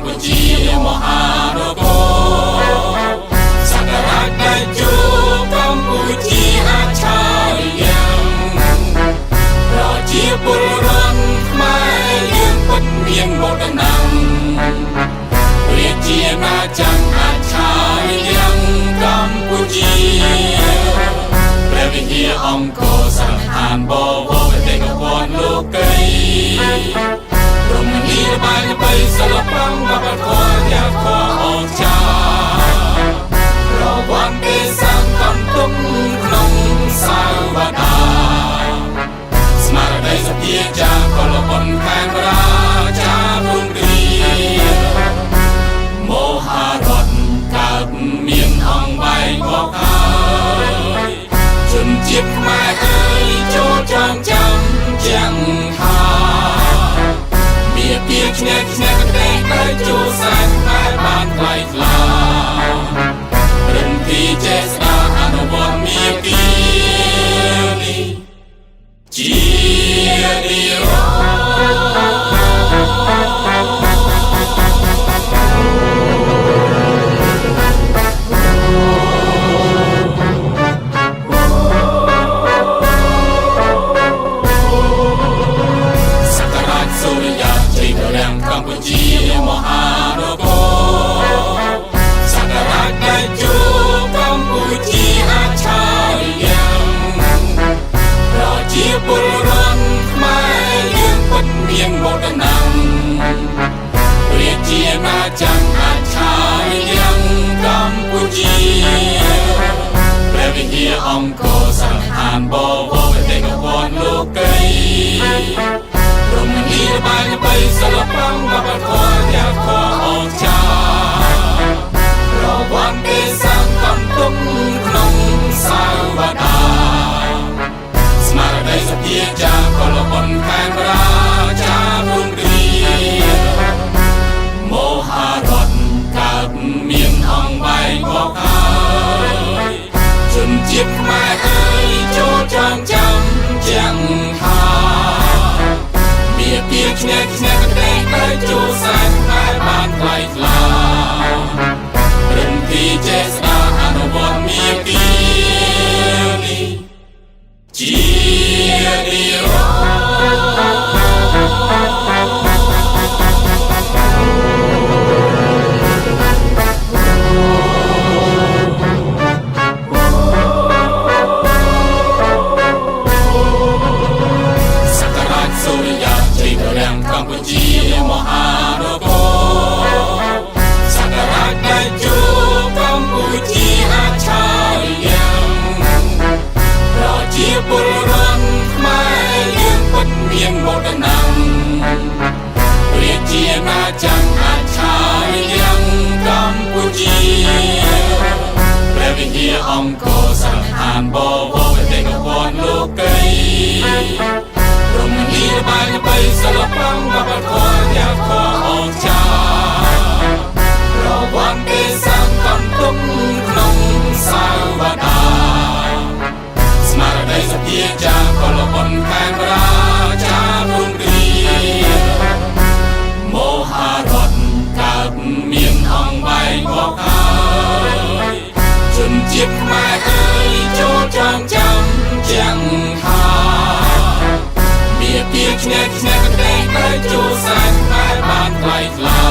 ពុជាមហានគរសក្ការៈតេជោកម្ពុជាអច្ឆរិយៈប្រជាពលរដ្ឋខ្មែរយើងពិតមានមោទនៈរាជាណាចក្រអច្ឆរិយៈកម្ពុជាព្រះវិហារអង្គរសង្ឃានបវរទេកវ័នលោកីរមណីយបាយបៃសិល្បៈវប្បធម៌យ៉ាងខអស្ចារ្យរវ័នទេសកំទុកក្នុងសាវតាស្មារតីសភាចាកលបុនខេមរាចារុងរីមហារដ្ឋកើតមានអង្គបែងមកហើយជនជាតិខ្មែរអើយចូលចងចាំទាំងថាពីឈ្នះកន្លែងទៅជួសែនខ្មែរបានថ្លៃថ្លារំទីចេស្តាអនុវត្តមាគ៌ានេះជានិរកម្ពុជាមហានគរសក្ការៈតេជោកម្ពុជាអច្ឆរិយៈប្រជាពលរដ្ឋខ្មែរយើងពិតមានមោទនៈរាជាណាចក្រអច្ឆរិយៈកម្ពុជាព្រះវិហារអង្គរសង្ឃានបវរទេកវ័នលោកីរមណីយបាយបៃសិល្បៈវប្បធម៌យ៉ាងខអស្ចារ្យរវ័នទេសកំទុកក្នុងសាវតាស្មារតីសភាចាកលបុនខេមរាចារុងរីមហារដ្ឋកើតមានអង្គបែងមកហើយជនជាតិខ្មែរអើយចូលចងចាំទាំងថាពីឈ្នះកន្លែងទៅជួសែនខ្មែរបានថ្លៃថ្លារំទីចេស្តាអនុវត្តមាគ៌ានេះជានិរកម្ពុជាមហានគរសក្ការៈតេជោកម្ពុជាអច្ឆរិយៈប្រជាពលរដ្ឋខ្មែរយើងពិតមានមោទនៈរាជាណាចក្រអច្ឆរិយៈកម្ពុជាព្រះវិហារអង្គរសង្ឃានបវរទេកវ័នលោកីរមណីយបាយបៃសិល្បៈវប្បធម៌យ៉ាងខអស្ចារ្យរវ័នទេសកំទុកក្នុងសាវតាស្មារតីសភាចាកលបុនខេមរាចារុងរីមហារដ្ឋកើតមានអង្គបែងមកហើយជនជាតិខ្មែរអើយចូលចងចាំទាំងថាពីឈ្នះកន្លែងទៅជួសែនខ្មែរបានថ្លៃថ្លា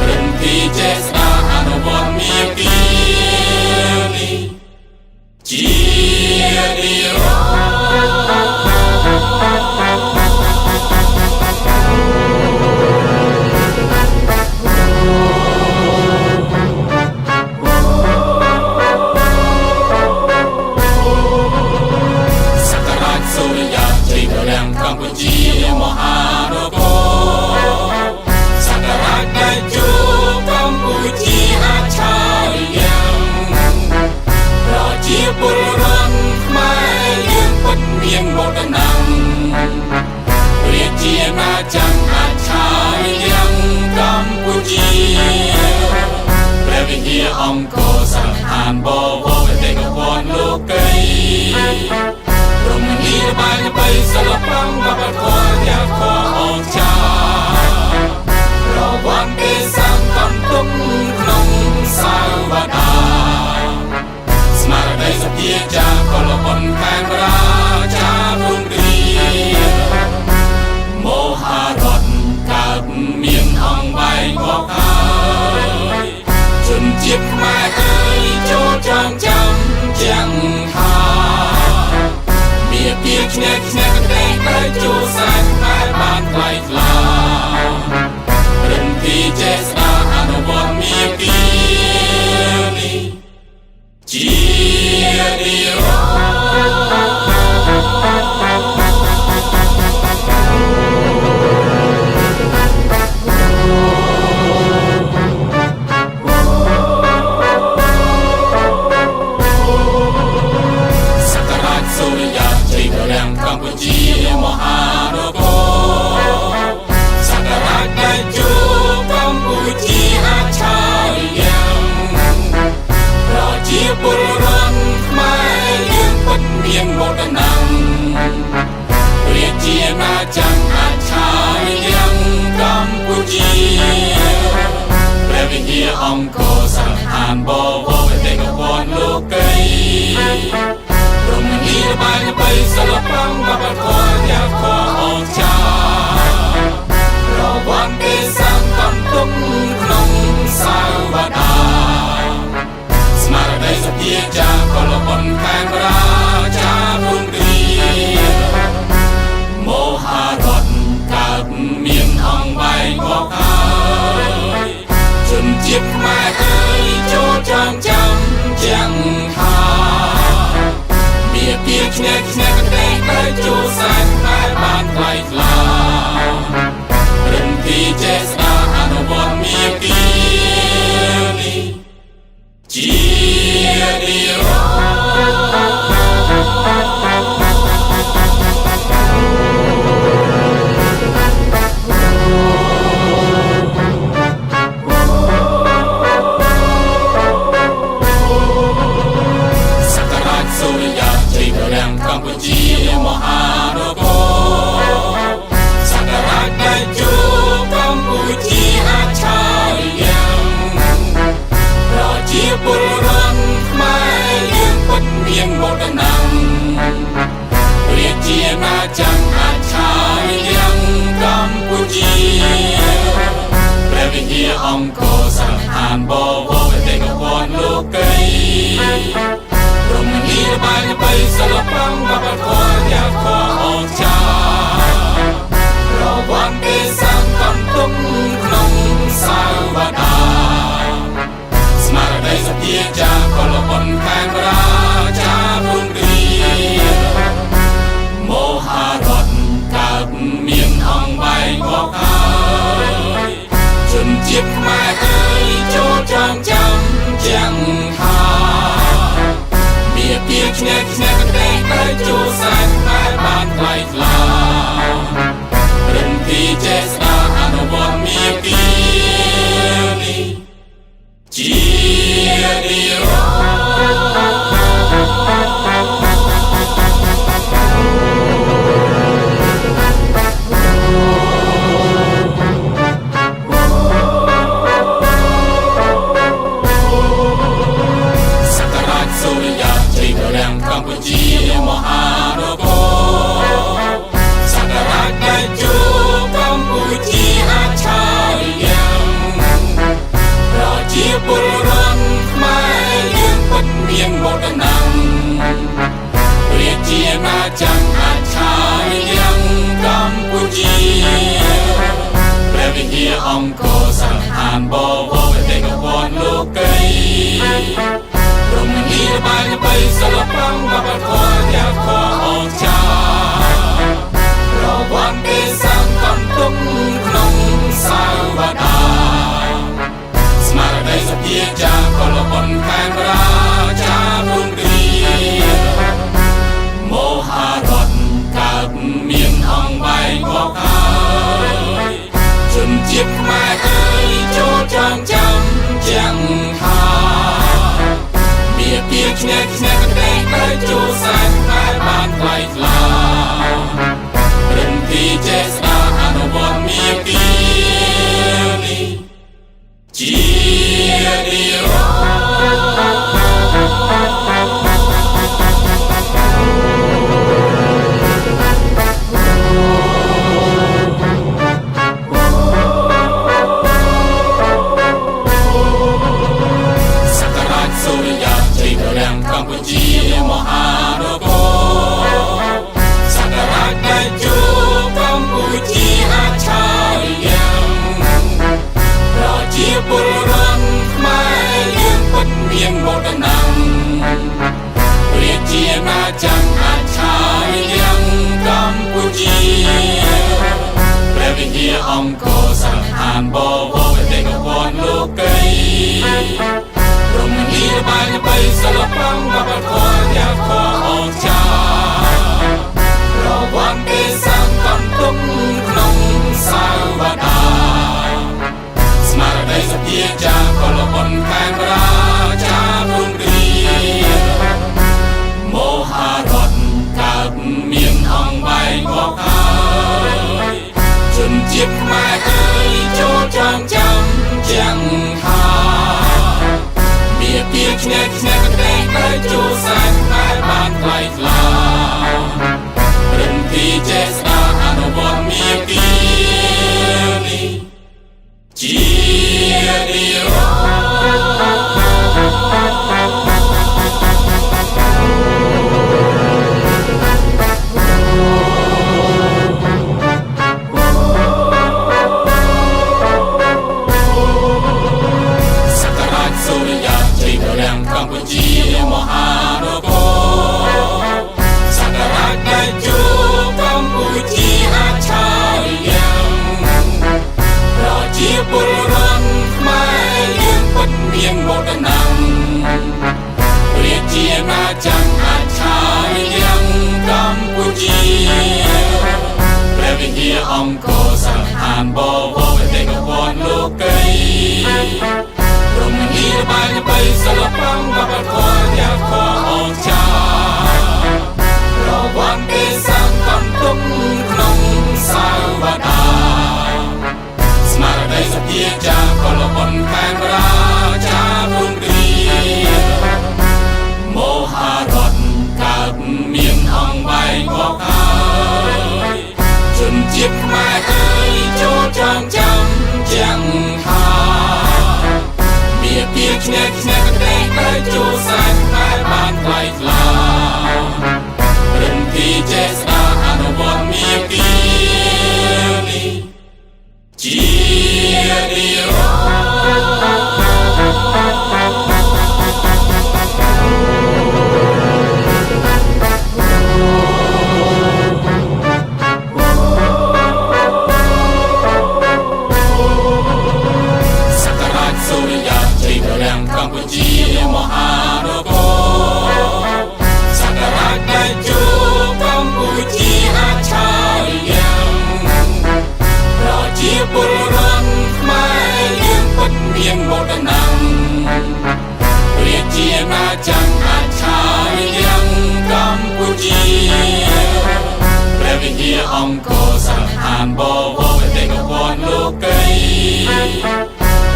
រំទីចេស្តាអនុវត្តមាគ៌ានេះជានិរកម្ពុជាមហានគរសក្ការៈតេជោកម្ពុជាអច្ឆរិយៈប្រជាពលរដ្ឋខ្មែរយើងពិតមានមោទនៈរាជាណាចក្រអច្ឆរិយៈកម្ពុជាព្រះវិហារអង្គរសង្ឃានបវរទេកវ័នលោកីរមណីយបាយបៃសិល្បៈវប្បធម៌យ៉ាងខអស្ចារ្យរវ ជាអង្គសង្ហានបវរទេកវ័នលោកីរមណីរបាយបីសិល្បៈវប្បធម៌យ៉ាងខអស្ចារ្យរវ័នទេសង្កំទុកក្នុងសាវតាស្មារតីសភាចាកលបុនខេមរាចារុងរីមហារដ្ឋកើតមានអង្គបែងបកហើយជនជាតិខ្មែរអើយចូលចងចាំទាំងថាមានពីឈ្នះកន្លែងទៅជួសែនខ្មែរបានថ្លៃថ្លារំទីចេស្តាអនុវត្តមានពីនេះជានិរកម្ពុជាមហានគរសក្ការៈតេជោកម្ពុជាអច្ឆរិយៈប្រជាពលរដ្ឋខ្មែរយើងពិតមានមោទនៈរាជាណាចក្រអច្ឆរិយៈកម្ពុជាព្រះវិហារអង្គរសង្ហានបវរទេកវ័នលោកីរមណីរបាយបីសិល្បៈវប្បធម៌យ៉ាងខអស្ចារ្យរវ័នទេសង្កំទុកក្នុងសាវតាស្មារតីសភាចាកលបុនខេមរាចារុងរីមហារដ្ឋកើតមានអង្គបែងបកហើយជនជាតិខ្មែរអើយចូលចងចាំទាំងថាពីឈ្នះកន្លែងទៅជួសែនខ្មែរបានថ្លៃថ្លារំទីចេស្តាអនុវត្តមានពីនេះជានិរកម្ពុជាមហានគរសក្ការៈតេជោកម្ពុជាអច្ឆរិយៈប្រជាពលរដ្ឋខ្មែរយើងពិតមានមោទនៈរាជាណាចក្រអច្ឆរិយៈកម្ពុជាព្រះវិហារអង្គរសង្ហានបវរទេកវ័នលោកីរមណីរបាយបីសិល្បៈវប្បធម៌យ៉ាងខអស្ចារ្យរវ័នទេសង្កំទុកក្នុងសាវតាស្មារតីសភាចាកលបុនខេមរាចារុងរីមហារដ្ឋកើតមានអង្គបែងបកហើយជនជាតិខ្មែរអើយចូលចងចាំទាំងថាពីឈ្នះកន្លែងទៅជួសែនខ្មែរបានថ្លៃ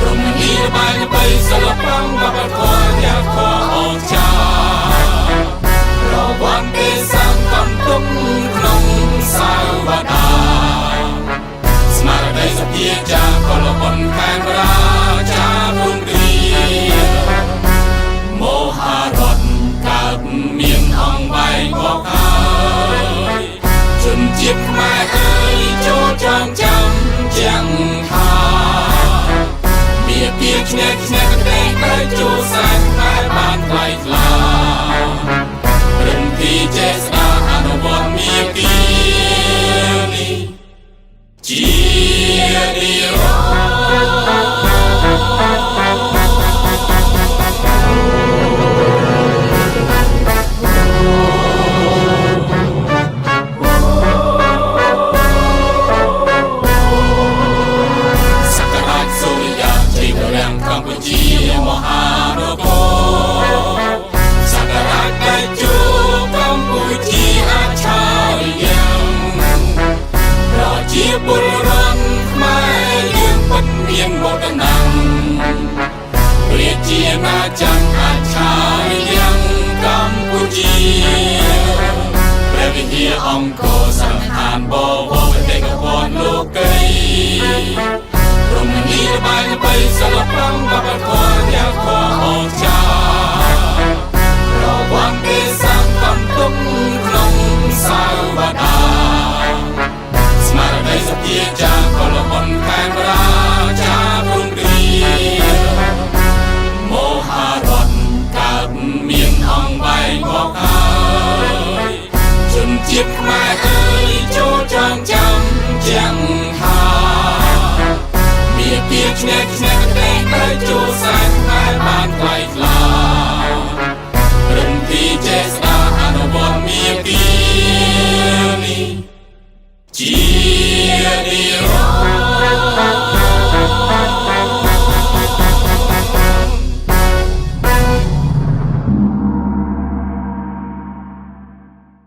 រំលីបាយបីសិល្បៈបបធរយ៉ាខអងចារវ័នទេសកំទុកក្នុងសាវតាស្មារតីសភាចាកលបុនខេមរាចារុងរីមហារដ្ឋកើតមានអង្គបែងបកហើយជនជាតិខ្មែរអើយចូលចងចាំទាំងថាមានពីឈ្នះឈ្នះកែតែចូលសានខ្មែរបានថ្លៃថ្លារំទីចេស្តាអនុវត្តមានពីនេះជានិរកម្ពុជាមហានគរសក្ការៈតែជួកម្ពុជាអច្ឆរិយៈប្រជាពលរដ្ឋខ្មែរយើងពិតមានមោទនៈរាជាណាចក្រអច្ឆរិយៈកម្ពុជាព្រះវិហារអង្គរសង្ឃានបវរបេតិកភណ្ឌលោកីរំលីបាយបីសិល្បៈបបធរយ៉ាខអងចារវ័នទេសកំទុកក្នុងសាវតាស្មារតីសភាចាកលបុនខេមរាចារុងរីមហារដ្ឋកើតមានអង្គបែងបកហើយជនជាតិខ្មែរអើយចូលចងចាំទាំងថាពីឈ្នះឈ្នះតែចូលសានខ្មែរបានថ្លៃថ្លារំទីចេស្តាអនុវត្តមានពីនេះជានិរន្តរ៍